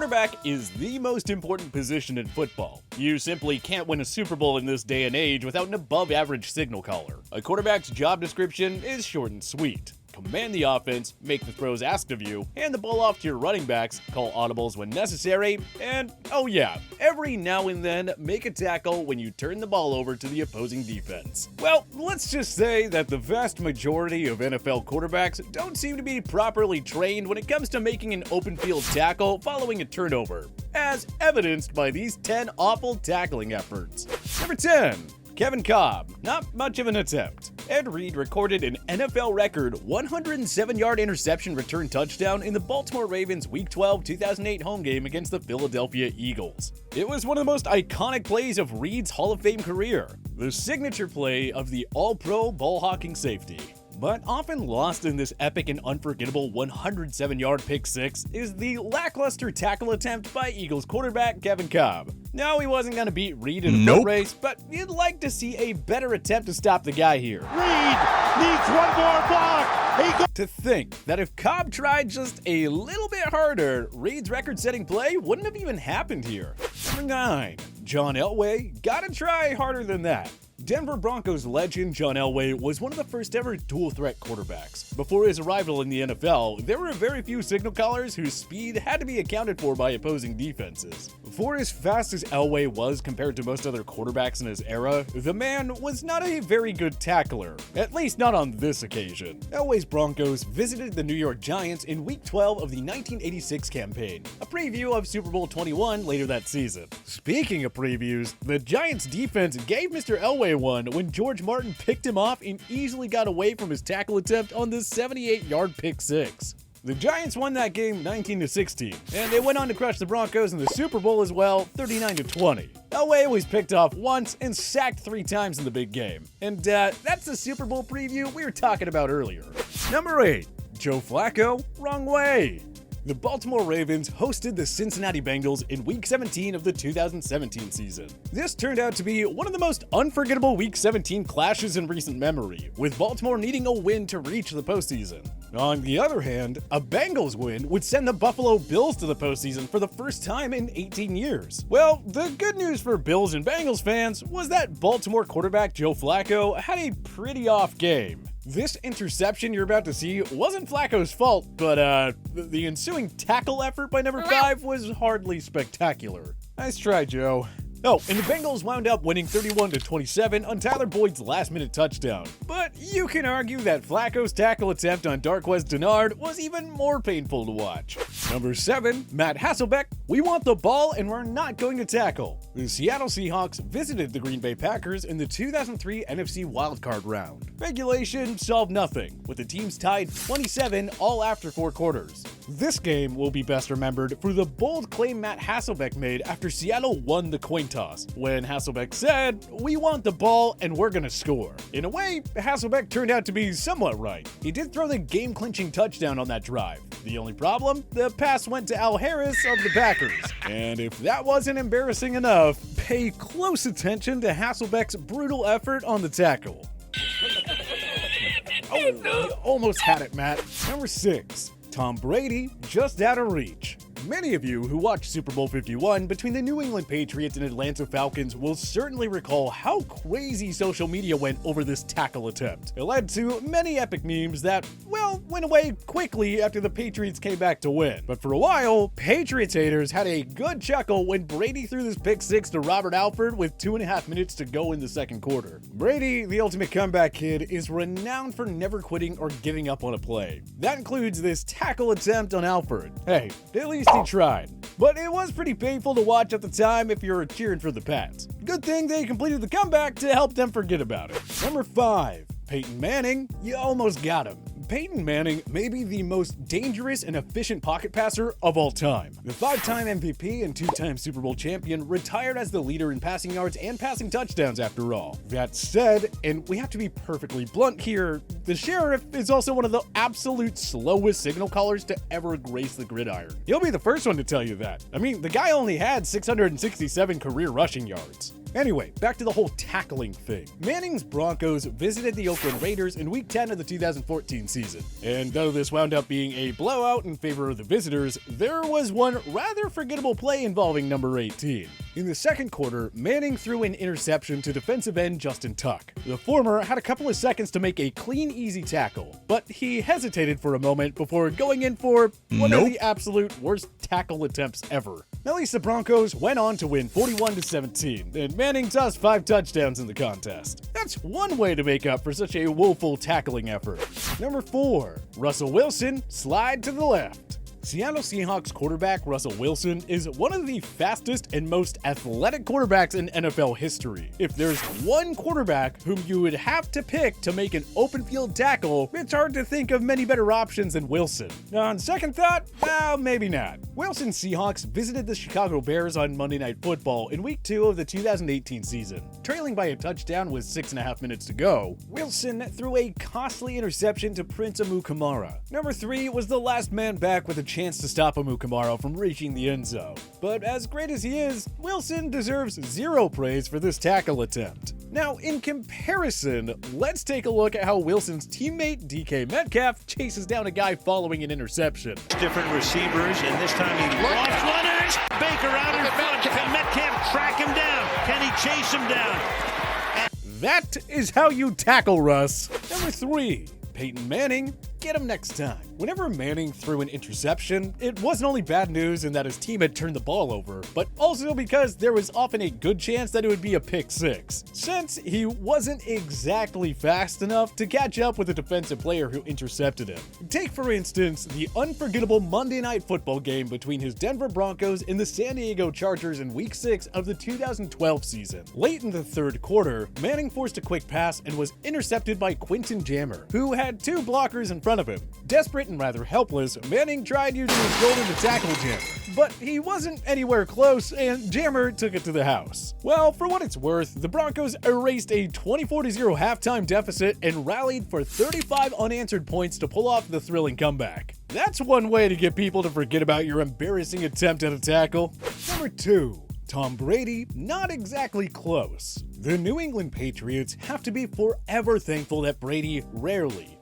quarterback is the most important position in football. You simply can't win a Super Bowl in this day and age without an above-average signal caller. A quarterback's job description is short and sweet. Command the offense, make the throws asked of you, hand the ball off to your running backs, call audibles when necessary, and, oh yeah, every now and then, make a tackle when you turn the ball over to the opposing defense. Well, let's just say that the vast majority of NFL quarterbacks don't seem to be properly trained when it comes to making an open field tackle following a turnover, as evidenced by these 10 awful tackling efforts. Number 10. Kevin Cobb. Not much of an attempt. Ed Reed recorded an NFL record 107-yard interception return touchdown in the Baltimore Ravens Week 12 2008 home game against the Philadelphia Eagles. It was one of the most iconic plays of Reed's Hall of Fame career, the signature play of the All-Pro ball-hawking safety. But often lost in this epic and unforgettable 107-yard pick six is the lackluster tackle attempt by Eagles quarterback Kevin Cobb. No, he wasn't going to beat Reed in a foot race, but you'd like to see a better attempt to stop the guy here. Reed needs one more block. To think that if Cobb tried just a little bit harder, Reed's record-setting play wouldn't have even happened here. Number 9. John Elway. Gotta try harder than that. Denver Broncos legend John Elway was one of the first ever dual-threat quarterbacks. Before his arrival in the NFL, there were very few signal callers whose speed had to be accounted for by opposing defenses. For as fast as Elway was compared to most other quarterbacks in his era, the man was not a very good tackler, at least not on this occasion. Elway's Broncos visited the New York Giants in Week 12 of the 1986 campaign, a preview of Super Bowl 21 later that season. Speaking of previews, the Giants defense gave Mr. Elway one when George Martin picked him off and easily got away from his tackle attempt on this 78-yard pick six. The Giants won that game 19-16, and they went on to crush the Broncos in the Super Bowl as well, 39-20. Elway was picked off once and sacked 3 times in the big game. And that's the Super Bowl preview we were talking about earlier. Number 8. Joe Flacco, wrong way. The Baltimore Ravens hosted the Cincinnati Bengals in Week 17 of the 2017 season. This turned out to be one of the most unforgettable Week 17 clashes in recent memory, with Baltimore needing a win to reach the postseason. On the other hand, a Bengals win would send the Buffalo Bills to the postseason for the first time in 18 years. Well, the good news for Bills and Bengals fans was that Baltimore quarterback Joe Flacco had a pretty off game. This interception you're about to see wasn't Flacco's fault, but the ensuing tackle effort by number 5 was hardly spectacular. Nice try, Joe. Oh, and the Bengals wound up winning 31-27 on Tyler Boyd's last-minute touchdown. But you can argue that Flacco's tackle attempt on Darqueze Dennard was even more painful to watch. Number 7, Matt Hasselbeck. We want the ball and we're not going to tackle. The Seattle Seahawks visited the Green Bay Packers in the 2003 NFC wildcard round. Regulation solved nothing, with the teams tied 27 all after 4 quarters. This game will be best remembered for the bold claim Matt Hasselbeck made after Seattle won the coin toss, when Hasselbeck said, "We want the ball and we're gonna score." In a way, Hasselbeck turned out to be somewhat right. He did throw the game-clinching touchdown on that drive. The only problem? The pass went to Al Harris of the Packers. And if that wasn't embarrassing enough, pay close attention to Hasselbeck's brutal effort on the tackle. Oh, you almost had it, Matt. Number 6. Tom Brady, just out of reach. Many of you who watched Super Bowl 51 between the New England Patriots and Atlanta Falcons will certainly recall how crazy social media went over this tackle attempt. It led to many epic memes that, well, went away quickly after the Patriots came back to win. But for a while, Patriots haters had a good chuckle when Brady threw this pick six to Robert Alford with 2.5 minutes to go in the second quarter. Brady, the ultimate comeback kid, is renowned for never quitting or giving up on a play. That includes this tackle attempt on Alford. Hey, at least he tried. But it was pretty painful to watch at the time if you're cheering for the Pats. Good thing they completed the comeback to help them forget about it. Number 5. Peyton Manning, you almost got him. Peyton Manning may be the most dangerous and efficient pocket passer of all time. The 5-time MVP and 2-time Super Bowl champion retired as the leader in passing yards and passing touchdowns after all. That said, and we have to be perfectly blunt here, the Sheriff is also one of the absolute slowest signal callers to ever grace the gridiron. He'll be the first one to tell you that. I mean, the guy only had 667 career rushing yards. Anyway, back to the whole tackling thing. Manning's Broncos visited the Oakland Raiders in Week 10 of the 2014 season. And though this wound up being a blowout in favor of the visitors, there was one rather forgettable play involving number 18. In the second quarter, Manning threw an interception to defensive end Justin Tuck. The former had a couple of seconds to make a clean, easy tackle, but he hesitated for a moment before going in for one of the absolute worst tackle attempts ever. At least the Broncos went on to win 41-17, and Manning tossed 5 touchdowns in the contest. That's one way to make up for such a woeful tackling effort. Number 4, Russell Wilson, slide to the left. Seattle Seahawks quarterback Russell Wilson is one of the fastest and most athletic quarterbacks in NFL history. If there's one quarterback whom you would have to pick to make an open field tackle, it's hard to think of many better options than Wilson. On second thought, maybe not. Wilson's Seahawks visited the Chicago Bears on Monday Night Football in Week 2 of the 2018 season. Trailing by a touchdown with 6.5 minutes to go, Wilson threw a costly interception to Prince Amukamara. Number 3 was the last man back with a chance to stop Amukamara from reaching the end zone. But as great as he is, Wilson deserves 0 praise for this tackle attempt. Now, in comparison, let's take a look at how Wilson's teammate DK Metcalf chases down a guy following an interception. Different receivers, and this time he lofts runners. Baker out in front. Can Metcalf track him down? Can he chase him down? That is how you tackle, Russ. Number 3, Peyton Manning. Get him next time. Whenever Manning threw an interception, it wasn't only bad news in that his team had turned the ball over, but also because there was often a good chance that it would be a pick 6, since he wasn't exactly fast enough to catch up with the defensive player who intercepted him. Take, for instance, the unforgettable Monday Night Football game between his Denver Broncos and the San Diego Chargers in Week 6 of the 2012 season. Late in the third quarter, Manning forced a quick pass and was intercepted by Quentin Jammer, who had 2 blockers in front of him. Desperate and rather helpless, Manning tried using his shoulder to tackle Jammer, but he wasn't anywhere close and Jammer took it to the house. Well, for what it's worth, the Broncos erased a 24-0 halftime deficit and rallied for 35 unanswered points to pull off the thrilling comeback. That's one way to get people to forget about your embarrassing attempt at a tackle. Number 2. Tom Brady, not exactly close. The New England Patriots have to be forever thankful that Brady rarely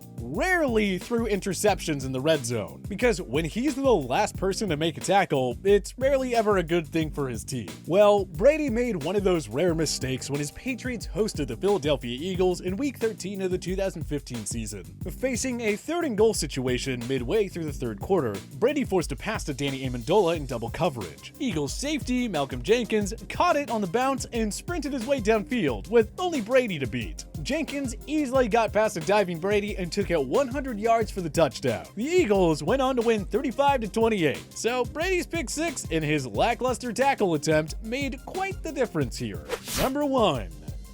threw interceptions in the red zone, because when he's the last person to make a tackle, it's rarely ever a good thing for his team. Well, Brady made one of those rare mistakes when his Patriots hosted the Philadelphia Eagles in Week 13 of the 2015 season. Facing a 3rd and goal situation midway through the third quarter, Brady forced a pass to Danny Amendola in double coverage. Eagles safety Malcolm Jenkins caught it on the bounce and sprinted his way downfield with only Brady to beat. Jenkins easily got past the diving Brady and took it 100 yards for the touchdown. The Eagles went on to win 35-28, so Brady's pick 6 and his lackluster tackle attempt made quite the difference here. Number 1,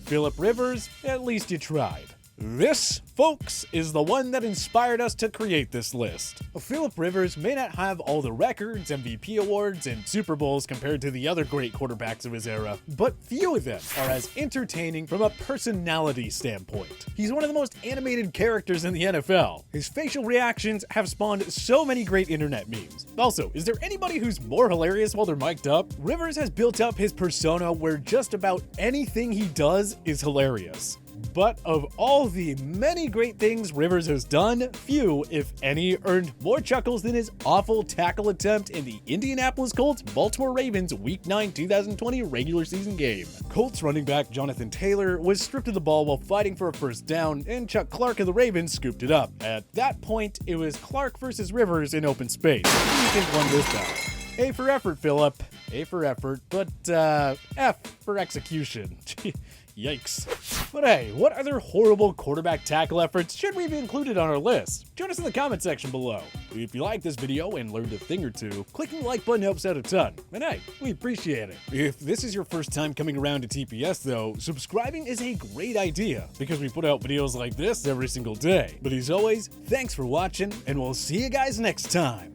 Phillip Rivers, at least you tried. This, folks, is the one that inspired us to create this list. Phillip Rivers may not have all the records, MVP awards, and Super Bowls compared to the other great quarterbacks of his era, but few of them are as entertaining from a personality standpoint. He's one of the most animated characters in the NFL. His facial reactions have spawned so many great internet memes. Also, is there anybody who's more hilarious while they're mic'd up? Rivers has built up his persona where just about anything he does is hilarious. But of all the many great things Rivers has done, few, if any, earned more chuckles than his awful tackle attempt in the Indianapolis Colts Baltimore Ravens Week 9 2020 regular season game. Colts running back Jonathan Taylor was stripped of the ball while fighting for a first down, and Chuck Clark of the Ravens scooped it up. At that point, it was Clark versus Rivers in open space. Who do you think won this battle? A for effort, Phillip. A for effort, but F for execution. Yikes. But hey, what other horrible quarterback tackle efforts should we have included on our list? Join us in the comment section below. If you liked this video and learned a thing or two, clicking the like button helps out a ton. And hey, we appreciate it. If this is your first time coming around to TPS though, subscribing is a great idea because we put out videos like this every single day. But as always, thanks for watching and we'll see you guys next time.